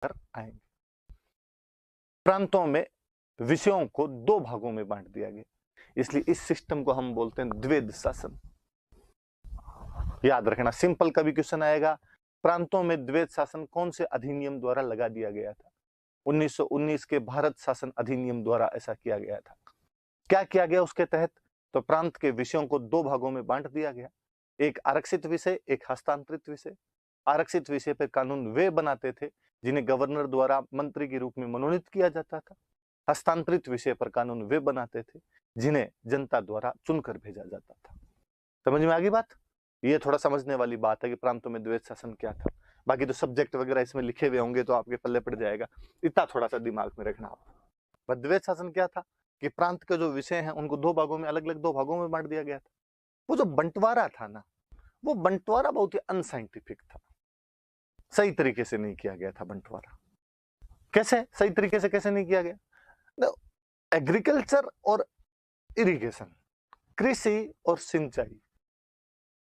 आएंगे। प्रांतों में विषयों को दो भागों में बांट दिया गया, इसलिए इस सिस्टम को हम बोलते हैं द्विवेद शासन। याद रखना, सिंपल कभी क्वेश्चन आएगा, प्रांतों में द्विवेद शासन कौन से अधिनियम द्वारा लगा दिया गया था? 1919 के भारत शासन अधिनियम द्वारा ऐसा किया गया था। क्या किया गया उसके तहत? तो प्रांत के विषयों को दो भागों में बांट दिया गया, एक आरक्षित विषय, एक हस्तांतरित विषय। आरक्षित विषय पर कानून वे बनाते थे जिन्हें गवर्नर द्वारा मंत्री के रूप में मनोनीत किया जाता था। हस्तांतरित विषय पर कानून वे बनाते थे जिन्हें जनता द्वारा चुनकर भेजा जाता था। समझ में आ गई बात? ये थोड़ा समझने वाली बात है कि प्रांतों में द्विवेद शासन क्या था। बाकी तो सब्जेक्ट वगैरह इसमें लिखे हुए होंगे तो आपके पल्ले पड़ जाएगा, इतना थोड़ा सा दिमाग में रखना आप। द्विवेद शासन क्या था कि प्रांत के जो विषय हैं उनको दो भागों में, अलग अलग दो भागों में बांट दिया गया था। वो जो बंटवारा था ना, वो बंटवारा बहुत ही अनसाइंटिफिक था, सही तरीके से नहीं किया गया था बंटवारा। कैसे सही तरीके से कैसे नहीं किया गया? एग्रीकल्चर और इरिगेशन, कृषि और सिंचाई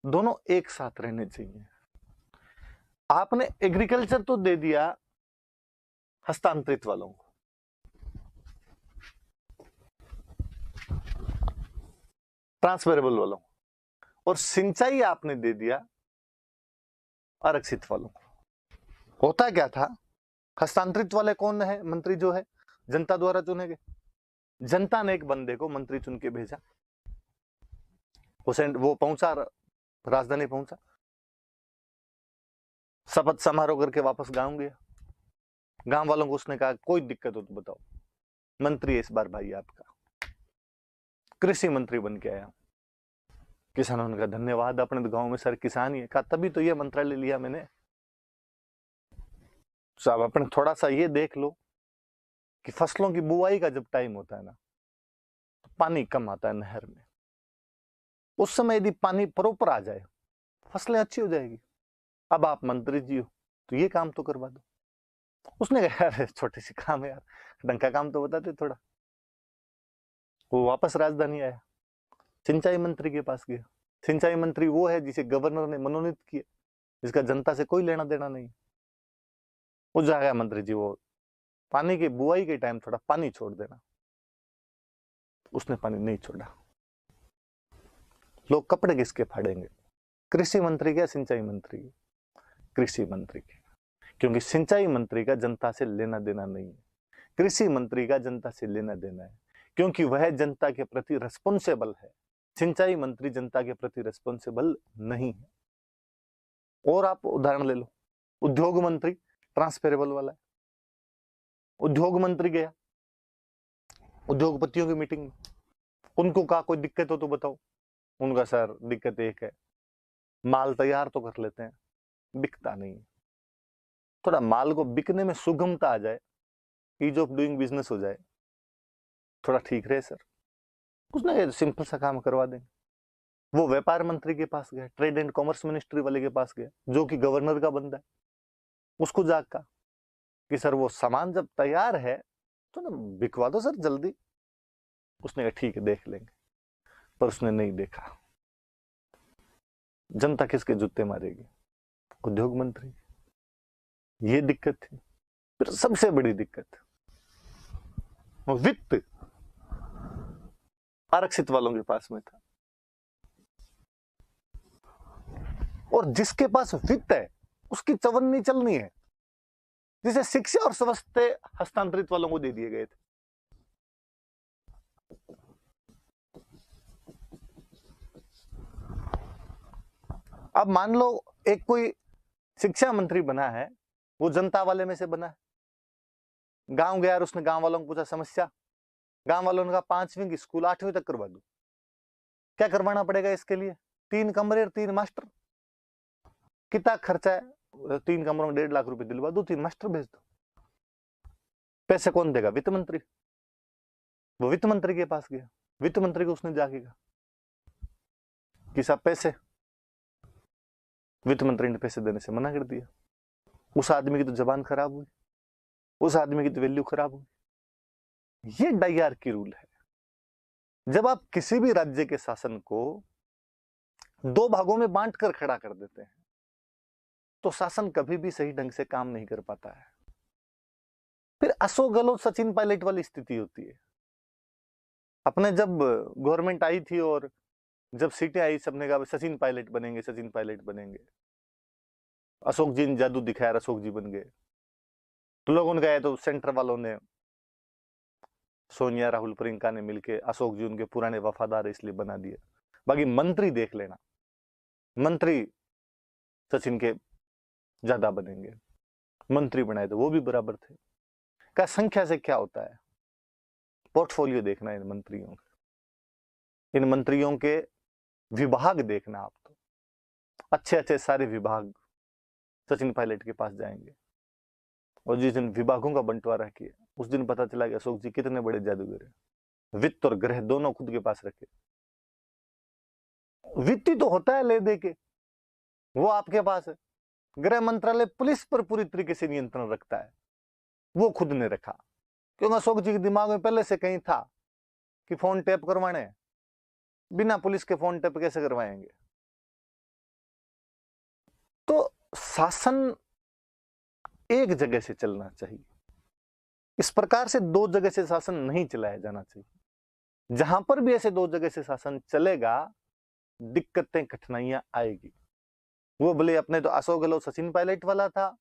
दोनों एक साथ रहने चाहिए। आपने एग्रीकल्चर तो दे दिया हस्तांतरित वालों को, ट्रांसफरेबल वालों को, और सिंचाई आपने दे दिया आरक्षित वालों को। होता क्या था, हस्तांतरित वाले कौन है? मंत्री जो है जनता द्वारा चुने गए। जनता ने एक बंदे को मंत्री चुन के भेजा, वो पहुंचा, राजधानी पहुंचा, शपथ समारोह करके वापस गांव गया। गांव वालों को उसने कहा कोई दिक्कत हो तो बताओ, मंत्री इस बार भाई आपका कृषि मंत्री बन के आया। किसानों ने कहा धन्यवाद, अपने तो गांव में सर किसान ही है। कहा तभी तो ये मंत्रालय लिया मैंने। साहब अपने थोड़ा सा ये देख लो कि फसलों की बुआई का जब टाइम होता है ना, तो पानी कम आता है नहर में। उस समय यदि पानी प्रॉपर आ जाए, फसलें अच्छी हो जाएगी। अब आप मंत्री जी हो तो ये काम तो करवा दो। उसने कहा यार छोटी सी काम है यार, ढंग का काम तो बताते थोड़ा। वो वापस राजधानी आया, सिंचाई मंत्री के पास गया। सिंचाई मंत्री वो है जिसे गवर्नर ने मनोनीत किया, जिसका जनता से कोई लेना देना नहीं। वो जाएगा मंत्री जी, वो पानी की बुआई के टाइम थोड़ा पानी छोड़ देना। उसने पानी नहीं छोड़ा। लोग कपड़े किसके फाड़ेंगे? कृषि मंत्री के, सिंचाई मंत्री के? कृषि मंत्री के, क्योंकि सिंचाई मंत्री का जनता से लेना देना नहीं है, कृषि मंत्री का जनता से लेना देना है, क्योंकि वह जनता के प्रति रिस्पॉन्सिबल है। सिंचाई मंत्री जनता के प्रति रिस्पॉन्सिबल नहीं है। और आप उदाहरण ले लो, उद्योग मंत्री ट्रांसफरेबल वाला है। उद्योग मंत्री गया उद्योगपतियों की मीटिंग में, उनको कहा कोई दिक्कत हो तो बताओ। उनका सर दिक्कत एक है, माल तैयार तो कर लेते हैं, बिकता नहीं। थोड़ा माल को बिकने में सुगमता आ जाए, ईज ऑफ डूइंग बिजनेस हो जाए, थोड़ा ठीक रहे सर, कुछ ना सिंपल सा काम करवा देंगे। वो व्यापार मंत्री के पास गया, ट्रेड एंड कॉमर्स मिनिस्ट्री वाले के पास गया, जो कि गवर्नर का बंदा है। उसको जाग का कि सर वो सामान जब तैयार है तो ना बिकवा दो सर जल्दी। उसने कहा ठीक है देख लेंगे, पर उसने नहीं देखा। जनता किसके जूते मारेगी? उद्योग मंत्री। ये दिक्कत थी। फिर सबसे बड़ी दिक्कत वित्त आरक्षित वालों के पास में था, और जिसके पास वित्त है उसकी चवन्नी चलनी है। जिसे शिक्षा और स्वास्थ्य हस्तांतरित वालों को दे दिए गए थे। अब मान लो एक कोई शिक्षा मंत्री बना है, वो जनता वाले में से बना है। गांव गया और उसने गांव वालों को पूछा समस्या। गांव वालों ने कहा 5वीं की स्कूल 8वीं तक करवा दो। क्या करवाना पड़ेगा इसके लिए? 3 कमरे और 3 मास्टर। कितना खर्चा है? 3 कमरों में 1.5 लाख रुपए दिलवा दो, 3 मास्टर भेज दो। पैसे कौन देगा? वित्त मंत्री। वो वित्त मंत्री के पास गया, वित्त मंत्री को उसने जाके कहा कि साहब पैसे। वित्त मंत्री ने पैसे देने से मना कर दिया। उस आदमी की तो जबान खराब हुई, उस आदमी की तो वैल्यू खराब हुई। ये डायरकी रूल है। जब आप किसी भी राज्य के शासन को 2 भागों में बांट कर खड़ा कर देते हैं तो शासन कभी भी सही ढंग से काम नहीं कर पाता है। अशोक गहलोत सचिन पायलट वाली स्थिति होती है। अपने जब गवर्नमेंट आई थी और जब सीटें आई, सबने कहा सचिन पायलट बनेंगे, सचिन पायलट बनेंगे। अशोक जी ने जादू दिखाया, अशोक जी बन गए। तो लोगों ने कहा, तो सेंटर वालों ने, सोनिया राहुल प्रियंका ने मिलके अशोक जी उनके पुराने वफादार इसलिए बना दिया। बाकी मंत्री देख लेना, मंत्री सचिन के ज्यादा बनेंगे। मंत्री बनाए तो वो भी बराबर थे। क्या संख्या से क्या होता है, पोर्टफोलियो देखना इन मंत्रियों का, इन मंत्रियों के विभाग देखना। आप तो अच्छे अच्छे सारे विभाग सचिन पायलट के पास जाएंगे, और जिस दिन विभागों का बंटवारा किया उस दिन पता चला कि अशोक जी कितने बड़े जादूगर हैं। वित्त और गृह दोनों खुद के पास रखे। वित्त तो होता है ले दे के, वो आपके पास है। गृह मंत्रालय पुलिस पर पूरी तरीके से नियंत्रण रखता है, वो खुद ने रखा। क्योंकि अशोक जी के दिमाग में पहले से कहीं था कि फोन टैप करवाने, बिना पुलिस के फोन टैप कैसे करवाएंगे। तो शासन एक जगह से चलना चाहिए। इस प्रकार से दो जगह से शासन नहीं चलाया जाना चाहिए। जहां पर भी ऐसे दो जगह से शासन चलेगा, दिक्कतें कठिनाइयां आएगी। वो भले अपने तो अशोक गहलोत सचिन पायलट वाला था,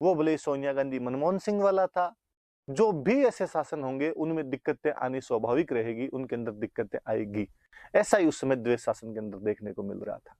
वो भले सोनिया गांधी मनमोहन सिंह वाला था। जो भी ऐसे शासन होंगे उनमें दिक्कतें आनी स्वाभाविक रहेगी, उनके अंदर दिक्कतें आएगी। ऐसा ही उस समय द्वैत शासन के अंदर देखने को मिल रहा था।